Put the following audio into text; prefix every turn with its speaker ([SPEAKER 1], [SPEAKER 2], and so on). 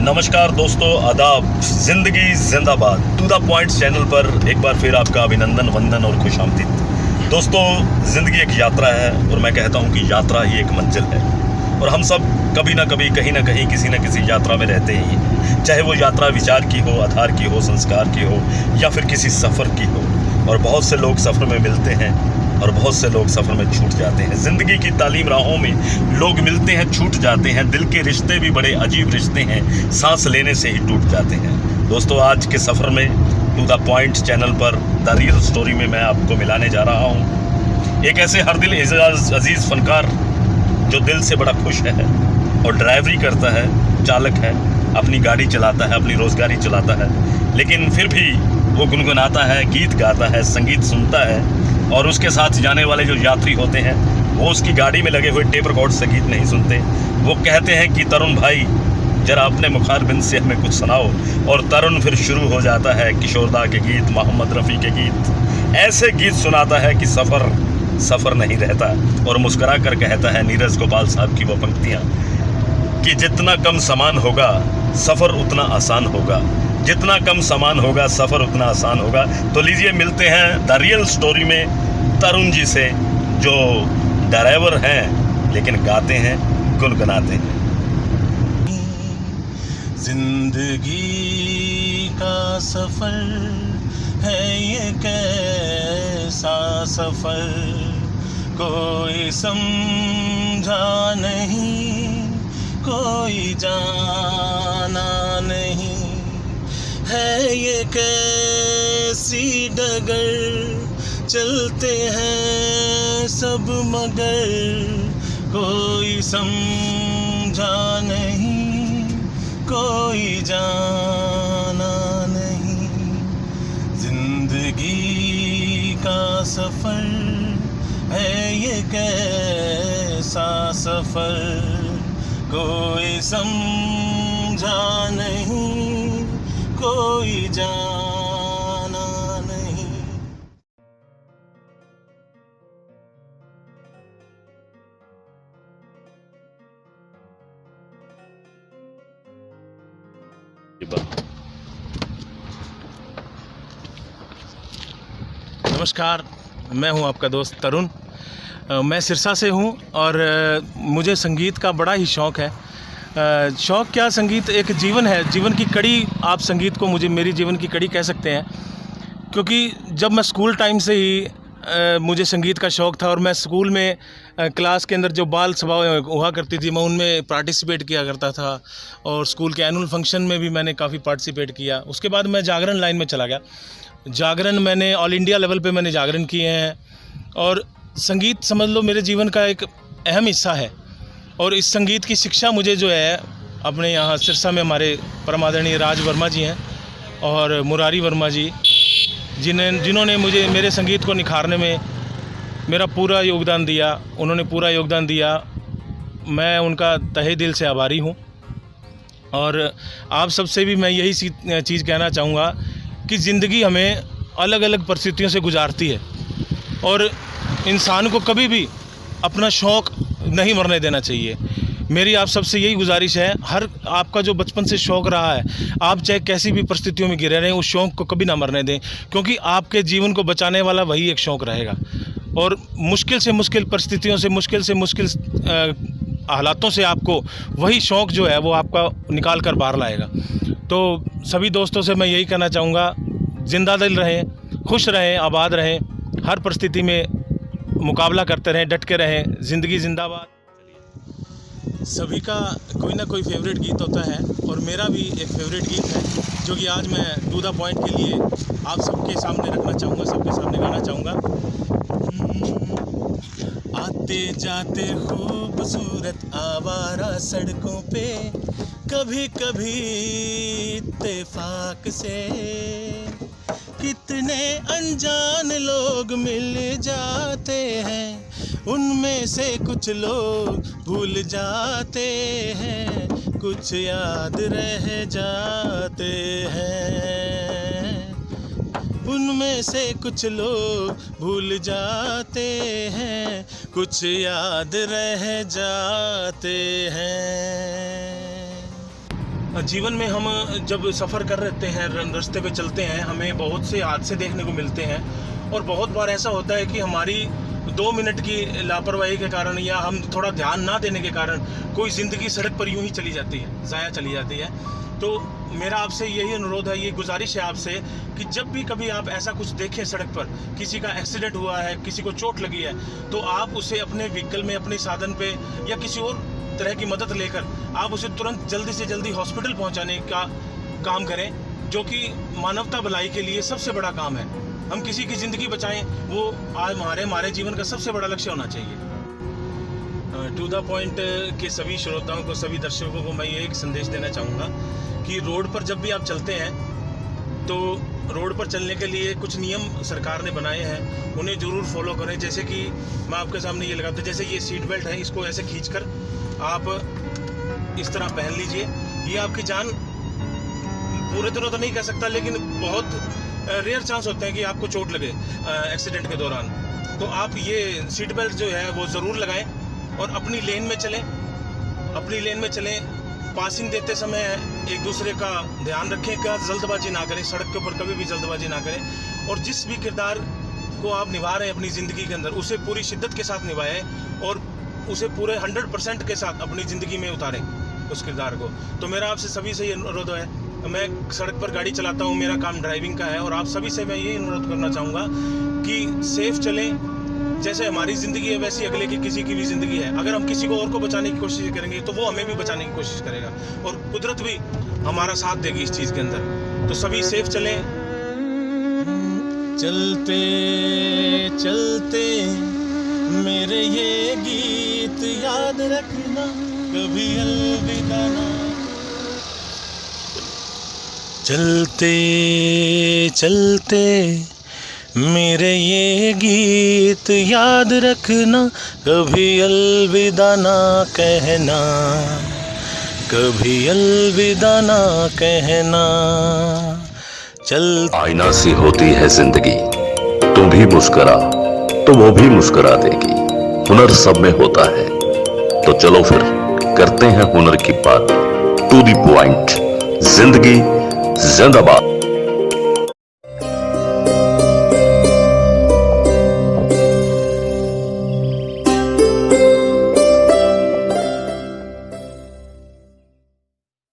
[SPEAKER 1] नमस्कार दोस्तों, आदाब। जिंदगी जिंदाबाद टू द पॉइंट चैनल पर एक बार फिर आपका अभिनंदन, वंदन और खुशामदीद। दोस्तों, ज़िंदगी एक यात्रा है और मैं कहता हूँ कि यात्रा ही एक मंजिल है और हम सब कभी ना कभी, कहीं ना कहीं, किसी न किसी यात्रा में रहते ही हैं। चाहे वो यात्रा विचार की हो, आधार की हो, संस्कार की हो या फिर किसी सफ़र की हो। और बहुत से लोग सफ़र में मिलते हैं और बहुत से लोग सफ़र में छूट जाते हैं। ज़िंदगी की तालीम राहों में लोग मिलते हैं, छूट जाते हैं। दिल के रिश्ते भी बड़े अजीब रिश्ते हैं, सांस लेने से ही टूट जाते हैं। दोस्तों, आज के सफ़र में टू द पॉइंट चैनल पर द रियल स्टोरी में मैं आपको मिलाने जा रहा हूँ एक ऐसे हर दिल अजीज़ फ़नकार जो दिल से बड़ा खुश है और ड्राइवरी करता है, चालक है, अपनी गाड़ी चलाता है, अपनी रोज़गारी चलाता है, लेकिन फिर भी वो गुनगुनाता है, गीत गाता है, संगीत सुनता है। और उसके साथ जाने वाले जो यात्री होते हैं वो उसकी गाड़ी में लगे हुए टेप रिकॉर्ड से गीत नहीं सुनते। वो कहते हैं कि तरुण भाई, जरा अपने मुखारबिंद से हमें कुछ सुनाओ। और तरुण फिर शुरू हो जाता है किशोरदा के गीत, मोहम्मद रफ़ी के गीत, ऐसे गीत सुनाता है कि सफ़र नहीं रहता। और मुस्करा कर कहता है नीरज गोपाल साहब की वो पंक्तियाँ कि जितना कम सामान होगा सफ़र उतना आसान होगा, जितना कम सामान होगा सफ़र उतना आसान होगा। तो लीजिए, मिलते हैं द रियल स्टोरी में तरुण जी से, जो ड्राइवर हैं लेकिन गाते हैं, गुनगुनाते हैं।
[SPEAKER 2] जिंदगी का सफ़र है ये कैसा सफ़र, कोई समझा नहीं, कोई जाना नहीं, है ये कैसी डगर, चलते हैं सब मगर कोई समझा नहीं, कोई जाना नहीं। जिंदगी का सफ़र है ये कैसा सफ़र, कोई समझा नहीं, कोई जाना नहीं। नमस्कार, मैं हूं आपका दोस्त तरुण। मैं सिरसा से हूं और मुझे संगीत का बड़ा ही शौक़ है। शौक़ क्या, संगीत एक जीवन है, जीवन की कड़ी। आप संगीत को मेरी जीवन की कड़ी कह सकते हैं, क्योंकि जब मैं स्कूल टाइम से ही मुझे संगीत का शौक़ था और मैं स्कूल में क्लास के अंदर जो बाल सभा हुआ करती थी, मैं उनमें पार्टिसिपेट किया करता था और स्कूल के एनुअल फंक्शन में भी मैंने काफ़ी पार्टिसिपेट किया। उसके बाद मैं जागरण लाइन में चला गया। जागरण मैंने ऑल इंडिया लेवल पे मैंने जागरण किए हैं और संगीत समझ लो मेरे जीवन का एक अहम हिस्सा है। और इस संगीत की शिक्षा मुझे जो है अपने यहाँ सिरसा में हमारे परम आदरणीय राज वर्मा जी हैं और मुरारी वर्मा जी, जिन्होंने मुझे मेरे संगीत को निखारने में मेरा पूरा योगदान दिया। उन्होंने पूरा योगदान दिया, मैं उनका तहे दिल से आभारी हूँ। और आप सबसे भी मैं यही चीज़ कहना चाहूँगा कि ज़िंदगी हमें अलग अलग परिस्थितियों से गुजारती है और इंसान को कभी भी अपना शौक़ नहीं मरने देना चाहिए। मेरी आप सबसे यही गुजारिश है, हर आपका जो बचपन से शौक़ रहा है, आप चाहे कैसी भी परिस्थितियों में घिरे रहें, उस शौक़ को कभी ना मरने दें, क्योंकि आपके जीवन को बचाने वाला वही एक शौक़ रहेगा। और मुश्किल से मुश्किल परिस्थितियों से, मुश्किल से मुश्किल हालातों से आपको वही शौक़ जो है वो आपका निकाल कर बाहर लाएगा। तो सभी दोस्तों से मैं यही कहना चाहूँगा, जिंदा दिल रहें, खुश रहें, आबाद रहें, हर परिस्थिति में मुकाबला करते रहें, डट के रहें। ज़िंदगी जिंदाबाद। सभी का कोई ना कोई फेवरेट गीत होता है और मेरा भी एक फेवरेट गीत है, जो कि आज मैं टू द पॉइंट के लिए आप सबके सामने रखना चाहूँगा, सबके सामने गाना चाहूँगा। आते जाते खूबसूरत आवारा सड़कों पे, कभी कभी इत्तेफाक से कितने अनजान लोग मिल जाते हैं, उनमें से कुछ लोग भूल जाते हैं, कुछ याद रह जाते हैं, उनमें से कुछ लोग भूल जाते हैं, कुछ याद रह जाते हैं। जीवन में हम जब सफ़र कर रहते हैं, रास्ते पे चलते हैं, हमें बहुत से हादसे देखने को मिलते हैं और बहुत बार ऐसा होता है कि हमारी 2 मिनट की लापरवाही के कारण या हम थोड़ा ध्यान ना देने के कारण कोई ज़िंदगी सड़क पर यूं ही चली जाती है, ज़ाया चली जाती है। तो मेरा आपसे यही अनुरोध है, ये गुजारिश है आपसे कि जब भी कभी आप ऐसा कुछ देखें सड़क पर, किसी का एक्सीडेंट हुआ है, किसी को चोट लगी है, तो आप उसे अपने व्हीकल में, अपने साधन पे या किसी और तरह की मदद लेकर आप उसे तुरंत जल्दी से जल्दी हॉस्पिटल पहुंचाने का काम करें, जो कि मानवता भलाई के लिए सबसे बड़ा काम है। हम किसी की ज़िंदगी बचाएं, वो आज हमारे जीवन का सबसे बड़ा लक्ष्य होना चाहिए। टू द पॉइंट के सभी श्रोताओं को, सभी दर्शकों को मैं ये एक संदेश देना चाहूँगा कि रोड पर जब भी आप चलते हैं तो रोड पर चलने के लिए कुछ नियम सरकार ने बनाए हैं, उन्हें ज़रूर फॉलो करें। जैसे कि मैं आपके सामने ये लगाता हूँ, जैसे ये सीट बेल्ट है, इसको ऐसे खींचकर आप इस तरह पहन लीजिए। ये आपकी जान पूरे दिनों तो नहीं कह सकता, लेकिन बहुत रेयर चांस होते हैं कि आपको चोट लगे एक्सीडेंट के दौरान। तो आप ये सीट बेल्ट जो है वो ज़रूर लगाएं और अपनी लेन में चलें, अपनी लेन में चलें। पासिंग देते समय एक दूसरे का ध्यान रखें, कि जल्दबाजी ना करें, सड़क के ऊपर कभी भी जल्दबाजी ना करें। और जिस भी किरदार को आप निभा रहे हैं अपनी ज़िंदगी के अंदर, उसे पूरी शिद्दत के साथ निभाएं और उसे पूरे 100% के साथ अपनी ज़िंदगी में उतारें उस किरदार को। तो मेरा आपसे सभी से ये अनुरोध है, मैं सड़क पर गाड़ी चलाता हूँ, मेरा काम ड्राइविंग का है, और आप सभी से मैं ये अनुरोध करना चाहूँगा कि सेफ चलें। जैसे हमारी ज़िंदगी है वैसी अगले की किसी की भी ज़िंदगी है। अगर हम किसी को और को बचाने की कोशिश करेंगे तो वो हमें भी बचाने की कोशिश करेगा, और कुदरत भी हमारा साथ देगी इस चीज़ के अंदर। तो सभी सेफ चलें। चलते चलते मेरे ये गीत याद रखना, कभी अलविदा ना। चलते चलते मेरे ये गीत याद रखना, कभी अलविदा ना कहना, कभी अलविदा ना कहना। चल
[SPEAKER 3] आईना सी होती है जिंदगी, तू भी मुस्कुरा तो वो भी मुस्कुरा देगी। हुनर सब में होता है, तो चलो फिर करते हैं हुनर की बात। टू द पॉइंट, जिंदगी जिंदाबाद।